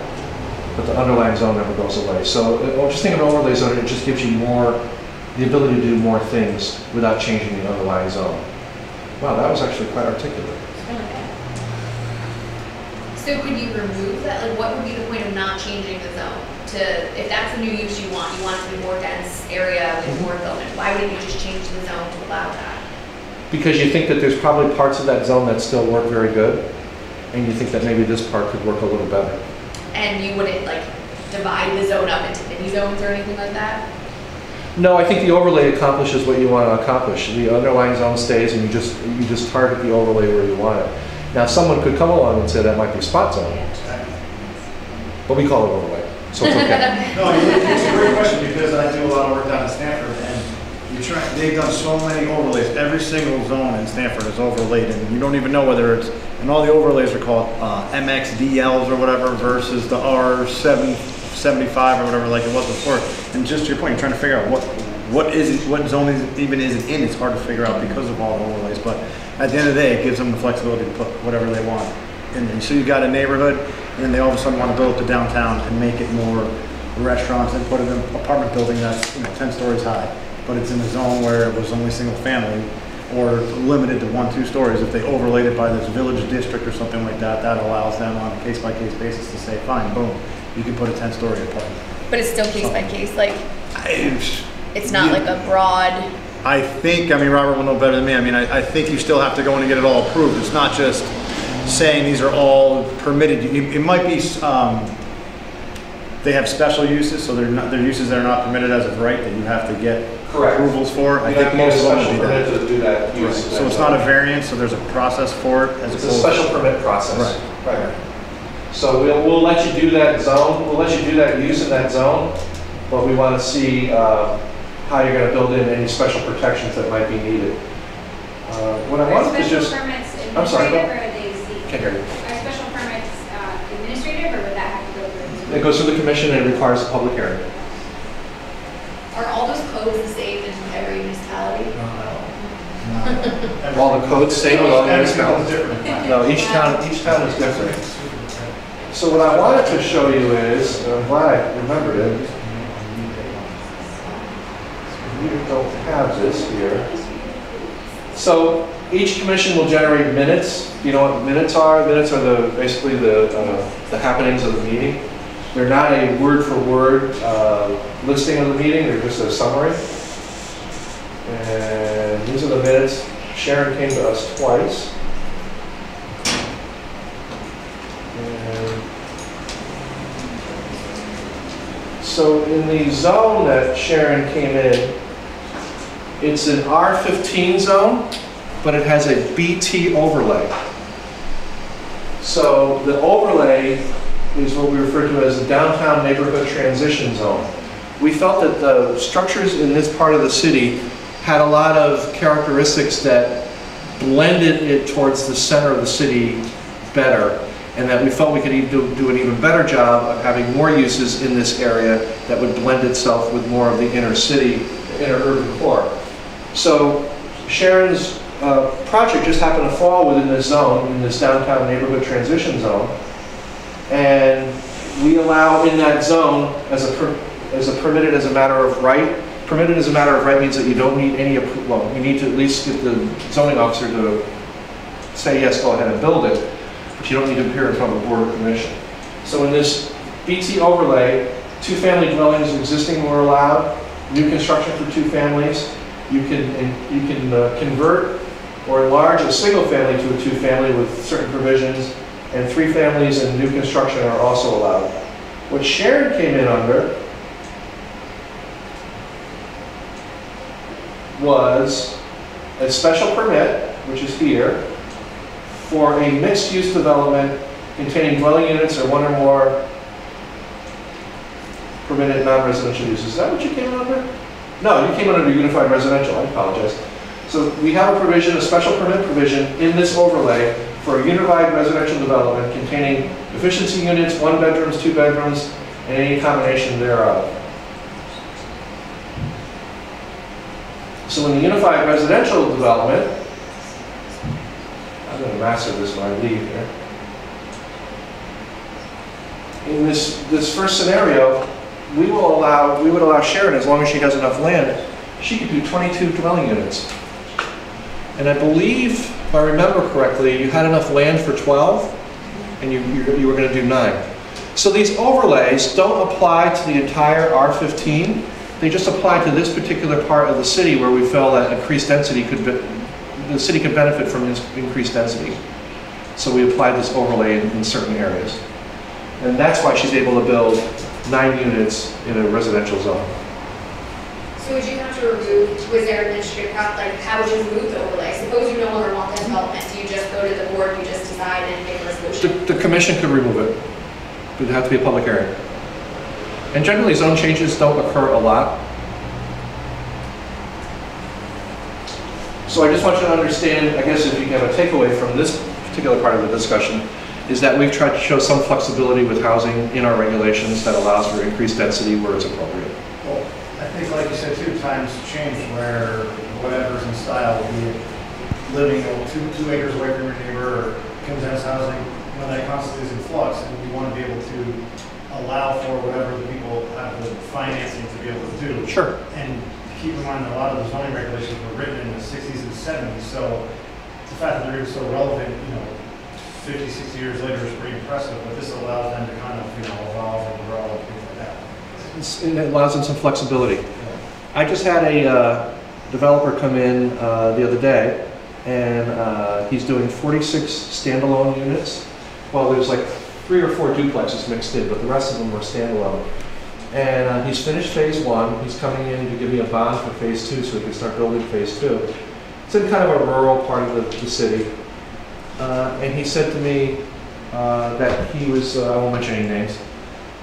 but the underlying zone never goes away. So just think of an overlay zone, it just gives you the ability to do more things without changing the underlying zone. Wow, that was actually quite articulate.
So could you remove that? Like, what would be the point of not changing the zone? If that's the new use you want it to be more dense area with more development, why wouldn't you just change the zone to allow that?
Because you think that there's probably parts of that zone that still work very good, and you think that maybe this part could work a little better.
And you wouldn't like divide the zone up into mini zones or anything like that?
No, I think the overlay accomplishes what you want to accomplish. The underlying zone stays, and you just target the overlay where you want it. Now, someone could come along and say that might be spot zone, but we call it overlay, so it's okay.
No, it's a great question because I do a lot of work down in Stanford, and they've done so many overlays. Every single zone in Stanford is overlaid, and you don't even know whether it's, and all the overlays are called MXDLs or whatever versus the R775 or whatever like it was before. And just to your point, you're trying to figure out what zone even is it in. It's hard to figure out because of all the overlays, but at the end of the day, it gives them the flexibility to put whatever they want in there. So you've got a neighborhood, and then they all of a sudden want to build up the downtown and make it more restaurants and put it in an apartment building that's 10 stories high, but it's in a zone where it was only single family or limited to 1-2 stories. If they overlaid it by this village district or something like that, that allows them on a case-by-case basis to say, fine, boom, you can put a 10-story apartment.
But it's still case by case, like it's not like a broad.
I think, Robert will know better than me. I think you still have to go in and get it all approved. It's not just saying these are all permitted. It might be, they have special uses, so they're uses that are not permitted as of right that you have to get approvals for. I think most of them do that.
Right.
So it's not a variance, so there's a process for it.
It's a special permit process. Right. So we'll let you do that zone, we'll let you do that use in that zone, but we want to see how you're going to build in any special protections that might be needed. What I wanted to just...
Permits
I'm sorry,
administrative, or are they
can't hear you.
Are special permits administrative, or would that have to go through?
It goes through the commission and it requires a public hearing.
Are all those codes the same in every municipality?
All the codes stay with all the municipalities.
different.
No, each town is different. So what I wanted to show you is, and I'm glad I remembered it. We don't have this here. So each commission will generate minutes. You know what minutes are? Minutes are basically the happenings of the meeting. They're not a word-for-word listing of the meeting. They're just a summary. And these are the minutes. Sharon came to us twice. And so in the zone that Sharon came in, it's an R15 zone, but it has a BT overlay. So the overlay is what we refer to as the downtown neighborhood transition zone. We felt that the structures in this part of the city had a lot of characteristics that
blended it towards the center of the city better, and that we felt we could do an even better job of having more uses in this area that would blend itself with more of the inner city, inner urban core. So Sharon's project just happened to fall within this zone, in this downtown neighborhood transition zone, and we allow in that zone as a permitted as a matter of right. Permitted as a matter of right means that you don't need any approval. Well, you need to at least get the zoning officer to say yes, go ahead and build it, but you don't need to appear in front of the board or commission. So in this BT overlay, 2-family dwellings existing were allowed, new construction for 2 families. You can convert or enlarge a single family to a 2-family with certain provisions, and 3 families and new construction are also allowed. What Sharon came in under was a special permit, which is here, for a mixed-use development containing dwelling units or 1 or more permitted non-residential uses. Is that what you came in under? No, you came in under unified residential, I apologize. So we have a provision, a special permit provision in this overlay for a unified residential development containing efficiency units, 1 bedrooms, 2 bedrooms, and any combination thereof. So in the unified residential development, I'm going to master this when I leave here. In this first scenario, we would allow Sharon, as long as she has enough land, she could do 22 dwelling units. And I believe, if I remember correctly, you had enough land for 12, and you were going to do 9. So these overlays don't apply to the entire R15. They just apply to this particular part of the city where we felt that increased density the city could benefit from increased density. So we applied this overlay in certain areas. And that's why she's able to build 9 units in a residential zone.
So would you have to remove, was there an administrative process, like how would you remove the overlay? Suppose you no longer want that development, do you just go to the board, you just decide and make a resolution?
The commission could remove it. It would have to be a public hearing. And generally zone changes don't occur a lot. So I just want you to understand, I guess if you have a takeaway from this particular part of the discussion, is that we've tried to show some flexibility with housing in our regulations that allows for increased density where it's appropriate.
Well, I think like you said too, times change where whatever's in style, be it living 2 acres away from your neighbor or condensed housing, when that constantly is in flux, and we want to be able to allow for whatever the people have the financing to be able to do.
Sure.
And keep in mind that a lot of the zoning regulations were written in the 60s and 70s, so the fact that they're even so relevant, 50, 60 years later is pretty impressive, but this allows them to kind of, evolve and grow and things like that.
It allows them some flexibility.
Yeah.
I just had a developer come in the other day, and he's doing 46 standalone units. Well, there's like 3 or 4 duplexes mixed in, but the rest of them were standalone. And he's finished phase 1. He's coming in to give me a bond for phase 2 so he can start building phase 2. It's in kind of a rural part of the city. And he said to me that he was, I won't mention any names,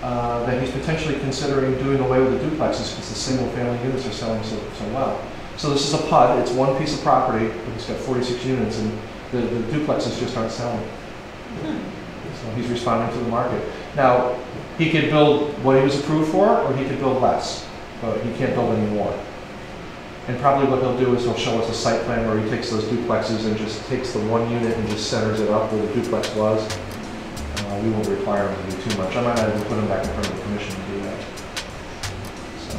that he's potentially considering doing away with the duplexes because the single family units are selling so well. So this is a PUD, it's one piece of property, but he's got 46 units and the duplexes just aren't selling. So he's responding to the market. Now, he could build what he was approved for or he could build less, but he can't build any more. And probably what he'll do is he'll show us a site plan where he takes those duplexes and just takes the 1 unit and just centers it up where the duplex was. We won't require him to do too much. I might not even put him back in front of the commission to do that. So,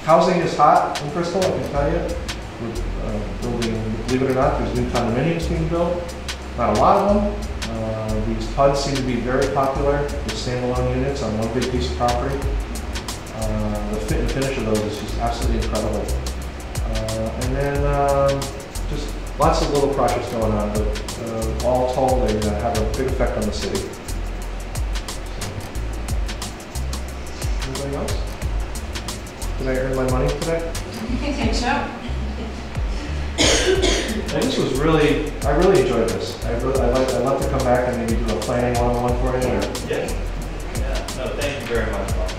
housing is hot in Bristol, I can tell you. We're building, believe it or not, there's new condominiums being built. Not a lot of them. These PUDs seem to be very popular, the standalone units on one big piece of property. The fit and finish of those is just absolutely incredible. And then just lots of little projects going on, but all told, they have a big effect on the city. Anybody else? Did I earn my money today?
I think so.
And this was really, I really enjoyed this. I'd love to come back and maybe do a planning one-on-one for you. Or...
Yeah. No, thank you very much, Bob.